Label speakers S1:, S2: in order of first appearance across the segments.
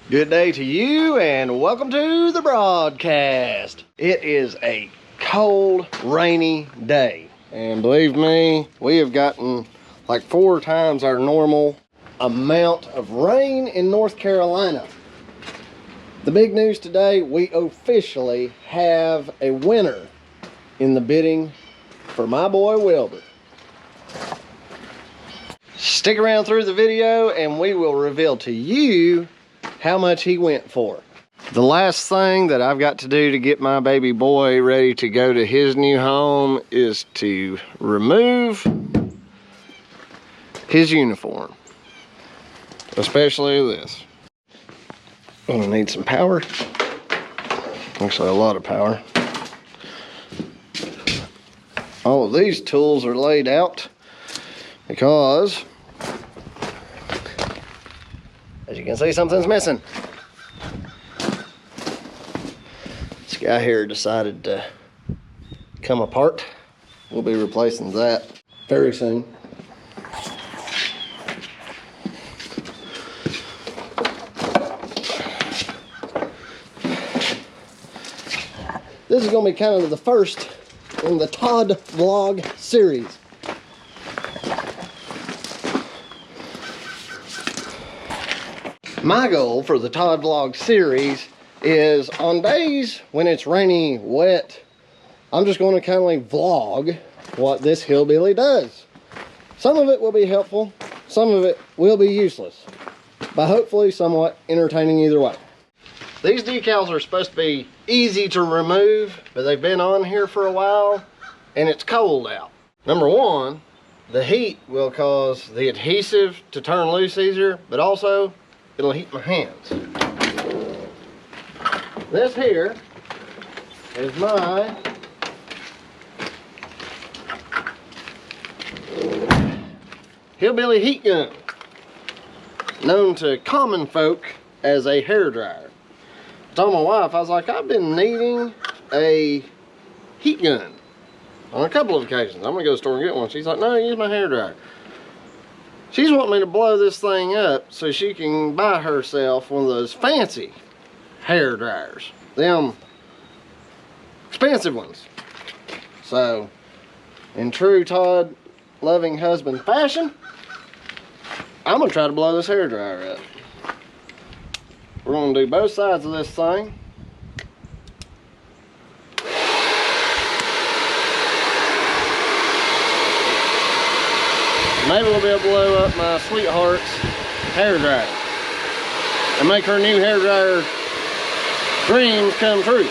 S1: Good day to you and welcome to the broadcast. It is a cold, rainy day. And believe me, we have gotten like 4 times our normal amount of rain in North Carolina. The big news today, we officially have a winner in the bidding for my boy Wilbur. Stick around through the video and we will reveal to you how much he went for. The last thing that I've got to do to get my baby boy ready to go to his new home is to remove his uniform, especially this. Gonna need some power, actually a lot of power. All of these tools are laid out because, as you can see, something's missing. This guy here decided to come apart. We'll be replacing that very soon. This is going to be kind of the first in the Todd vlog series. My goal for the Todd vlog series is on days when it's rainy, wet, I'm just going to kind of like vlog what this hillbilly does. Some of it will be helpful, some of it will be useless, but hopefully somewhat entertaining either way. These decals are supposed to be easy to remove, but they've been on here for a while and it's cold out. Number one, the heat will cause the adhesive to turn loose easier, but also it'll heat my hands. This here is my hillbilly heat gun, known to common folk as a hair dryer. I told my wife, I was like, I've been needing a heat gun on a couple of occasions. I'm gonna go to the store and get one. She's like, no, use my hair dryer. She's wanting me to blow this thing up so she can buy herself one of those fancy hair dryers. Them expensive ones. So, in true Todd loving husband fashion, I'm gonna try to blow this hair dryer up. We're gonna do both sides of this thing. Maybe we'll be able to blow up my sweetheart's hair dryer and make her new hair dryer dreams come true.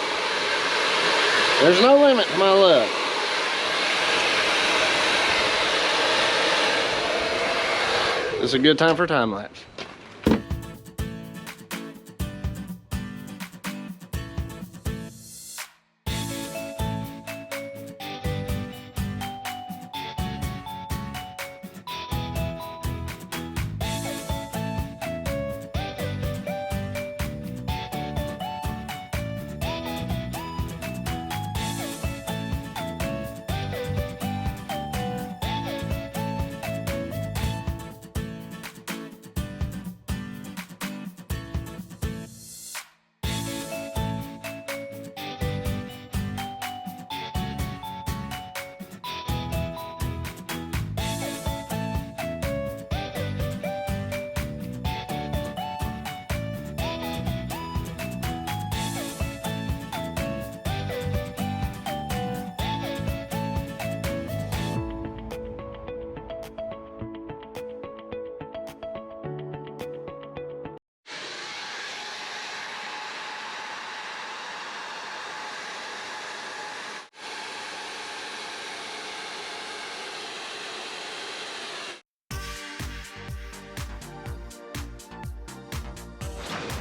S1: There's no limit to my love. It's a good time for time lapse.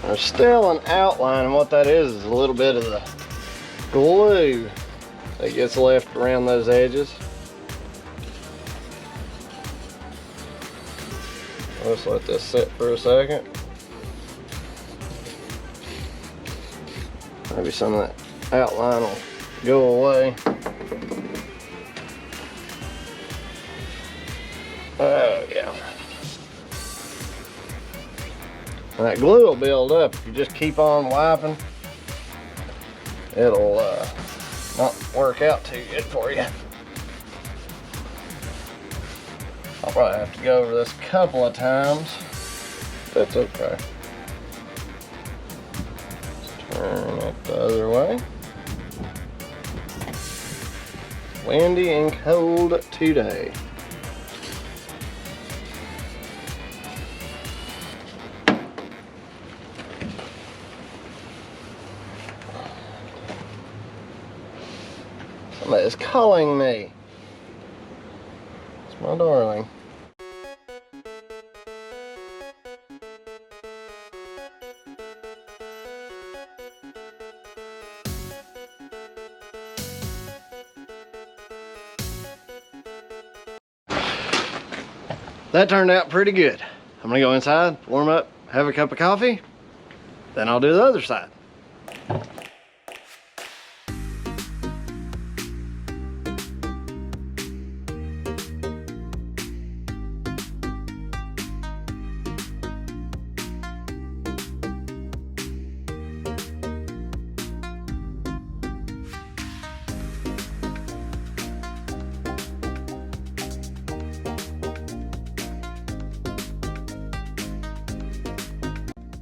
S1: There's still an outline, and what that is a little bit of the glue that gets left around those edges. Let's let this sit for a second. Maybe some of that outline will go away. Oh yeah. And that glue will build up if you just keep on wiping. It'll not work out too good for you. I'll probably have to go over this a couple of times. That's okay. Let's turn it the other way. Windy and cold today. Somebody's calling me. It's my darling. That turned out pretty good. I'm gonna go inside, warm up, have a cup of coffee, then I'll do the other side.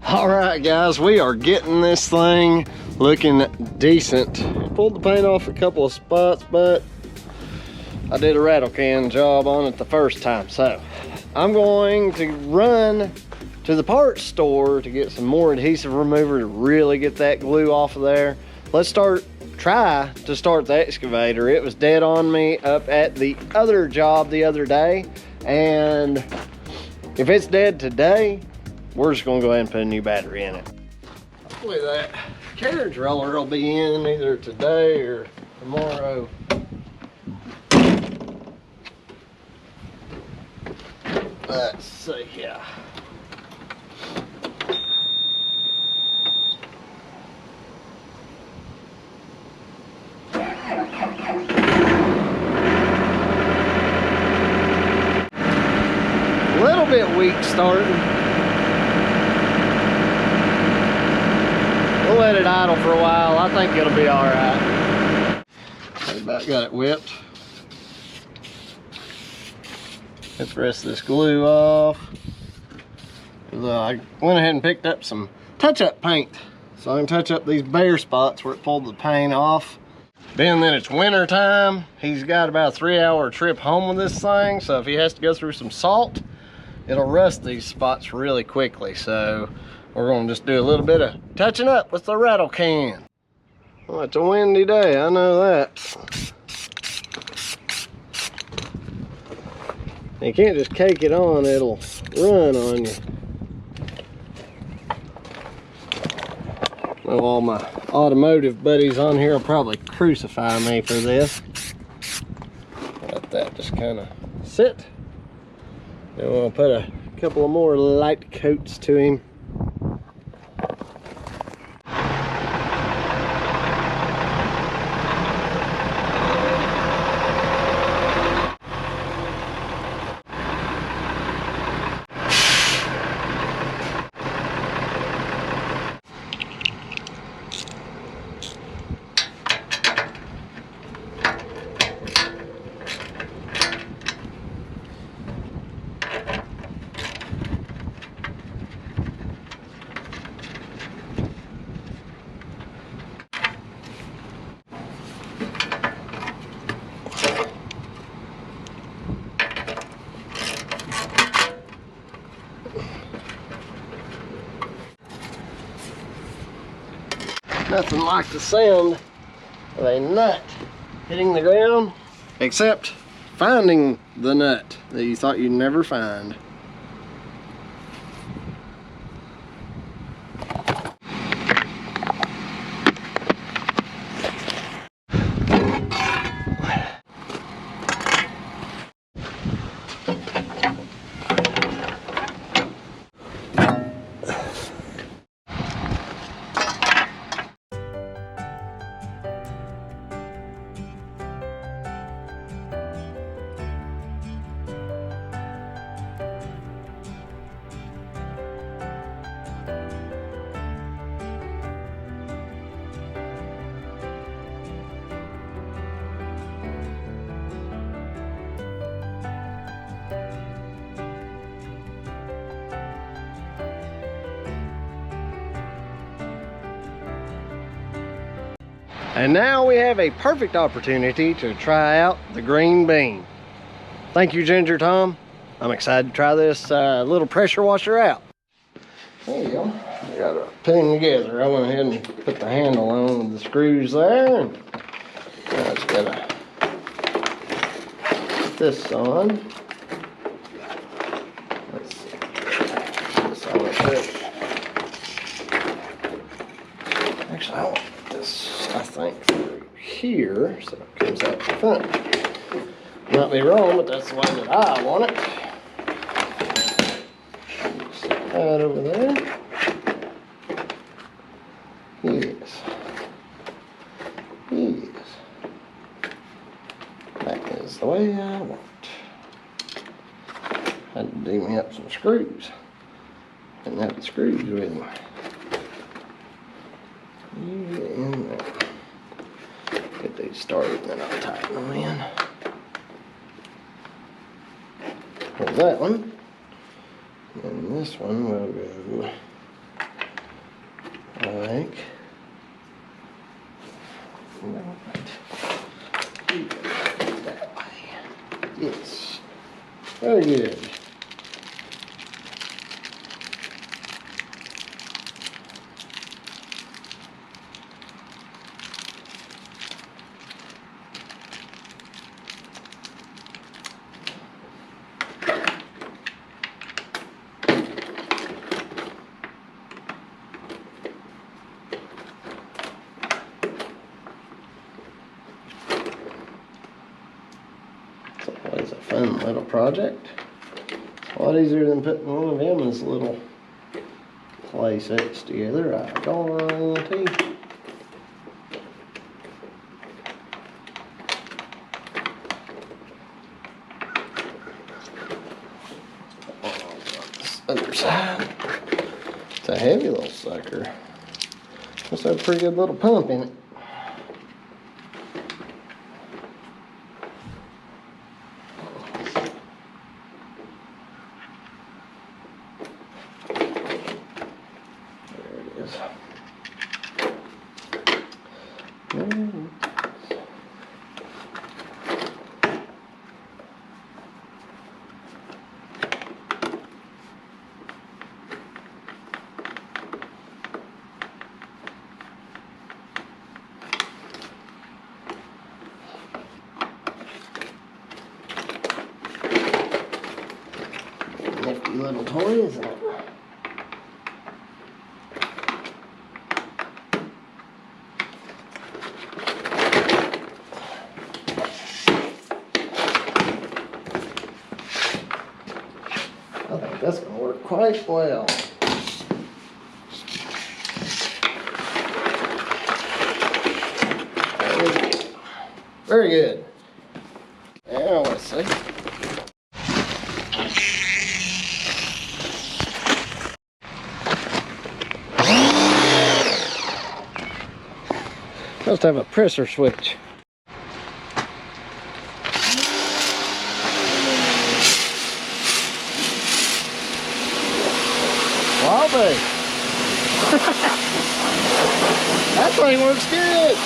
S1: All right, guys, we are getting this thing looking decent. Pulled the paint off a couple of spots, but I did a rattle can job on it the first time. So I'm going to run to the parts store to get some more adhesive remover to really get that glue off of there. Let's try to start the excavator. It was dead on me up at the other job the other day, and if it's dead today, we're just gonna go ahead and put a new battery in it. Hopefully that carriage roller will be in either today or tomorrow. Let's see here. A little bit weak starting. We'll let it idle for a while. I think it'll be all right. About got it whipped. Get the rest of this glue off. I went ahead and picked up some touch-up paint, so I can touch up these bare spots where it pulled the paint off. Being that it's winter time, he's got about a 3-hour trip home with this thing, so if he has to go through some salt, it'll rust these spots really quickly. So we're gonna just do a little bit of touching up with the rattle can. Well, it's a windy day, I know that. You can't just cake it on, it'll run on you. Well, all my automotive buddies on here will probably crucify me for this. Let that just kind of sit. Then we'll put a couple of more light coats to him. Nothing like the sound of a nut hitting the ground, except finding the nut that you thought you'd never find. And now we have a perfect opportunity to try out the green bean. Thank you, Ginger Tom. I'm excited to try this little pressure washer out. There you go. I got it pinned together. I went ahead and put the handle on with the screws there. And I just gotta put this on. Let's see. This on it first. Actually, I want this, I think, through here so it comes out the front. Might be wrong, but that's the way that I want it. Right over there. Yes. Yes. That is the way I want it. Had to do me up some screws. Didn't have the screws with me. You get in there. Get these started and then I'll tighten them in. Hold that one. And this one will go like that way. Yes. Very good. It's a fun little project. It's a lot easier than putting one of them as little play sets together. I guarantee. This other side. It's a heavy little sucker. Must have a pretty good little pump in it. Nifty little toy, isn't it? I think that's going to work quite well. Very good. Now let's see. Must have a pressure switch. Wobbly. That thing works good.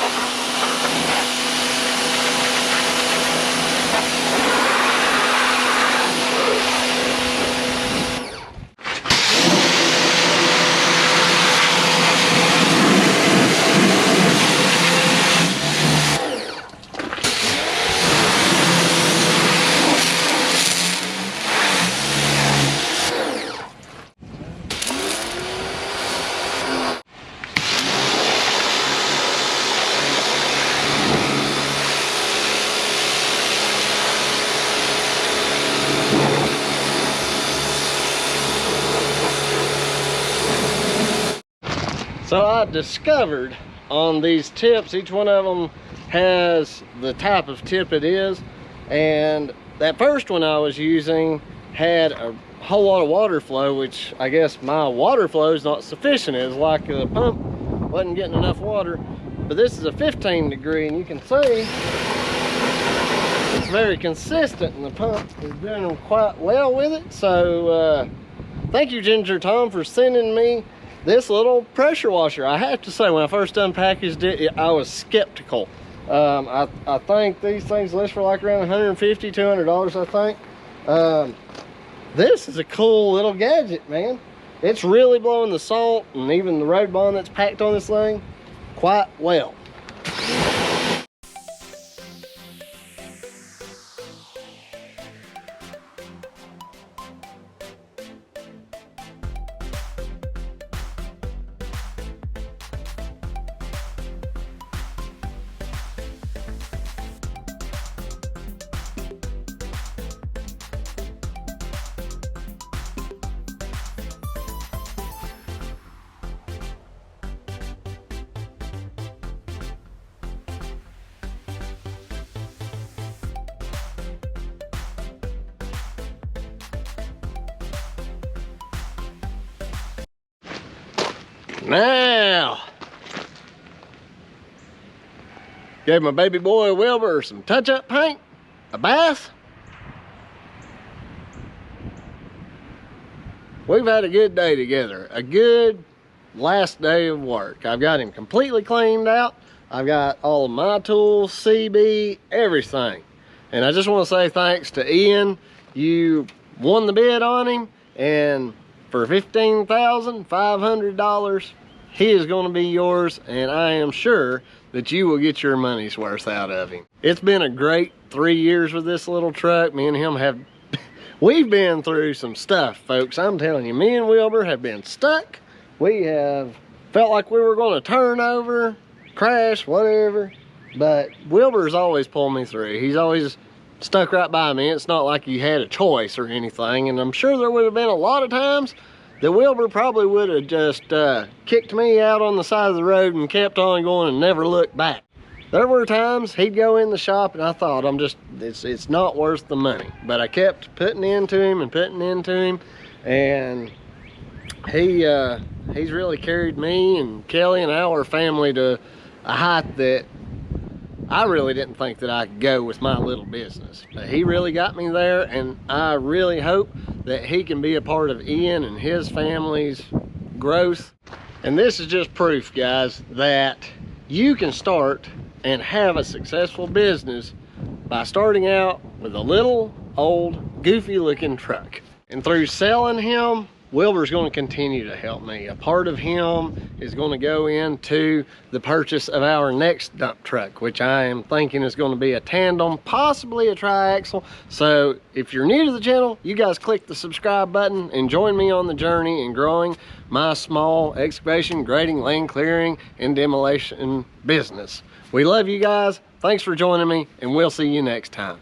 S1: So I discovered on these tips, each one of them has the type of tip it is, and that first one I was using had a whole lot of water flow, which I guess my water flow is not sufficient. It's like the pump wasn't getting enough water. But this is a 15 degree, and you can see it's very consistent, and the pump is doing quite well with it. So thank you, Ginger Tom, for sending me this little pressure washer. I have to say, when I first unpackaged it, I was skeptical. I think these things list for like around $150, $200, I think. This is a cool little gadget, man. It's really blowing the salt and even the road bond that's packed on this thing quite well. Now, gave my baby boy Wilbur some touch-up paint, a bath. We've had a good day together, a good last day of work. I've got him completely cleaned out. I've got all of my tools, CB, everything. And I just want to say thanks to Ian. You won the bid on him, and for $15,500, he is going to be yours, and I am sure that you will get your money's worth out of him. It's been a great 3 years with this little truck. Me and him have, we've been through some stuff, folks. I'm telling you, me and Wilbur have been stuck. We have felt like we were going to turn over, crash, whatever. But Wilbur's always pulled me through. He's always stuck right by me. It's not like he had a choice or anything, and I'm sure there would have been a lot of times that Wilbur probably would have just kicked me out on the side of the road and kept on going and never looked back. There were times he'd go in the shop and I thought, it's not worth the money. But I kept putting into him and putting into him, and he's really carried me and Kelly and our family to a height that I really didn't think that I could go with my little business. But he really got me there, and I really hope that he can be a part of Ian and his family's growth. And this is just proof, guys, that you can start and have a successful business by starting out with a little old goofy looking truck. And through selling him, Wilbur's going to continue to help me. A part of him is going to go into the purchase of our next dump truck, which I am thinking is going to be a tandem, possibly a triaxle. So if you're new to the channel, you guys click the subscribe button and join me on the journey in growing my small excavation, grading, land clearing, and demolition business. We love you guys. Thanks for joining me, and we'll see you next time.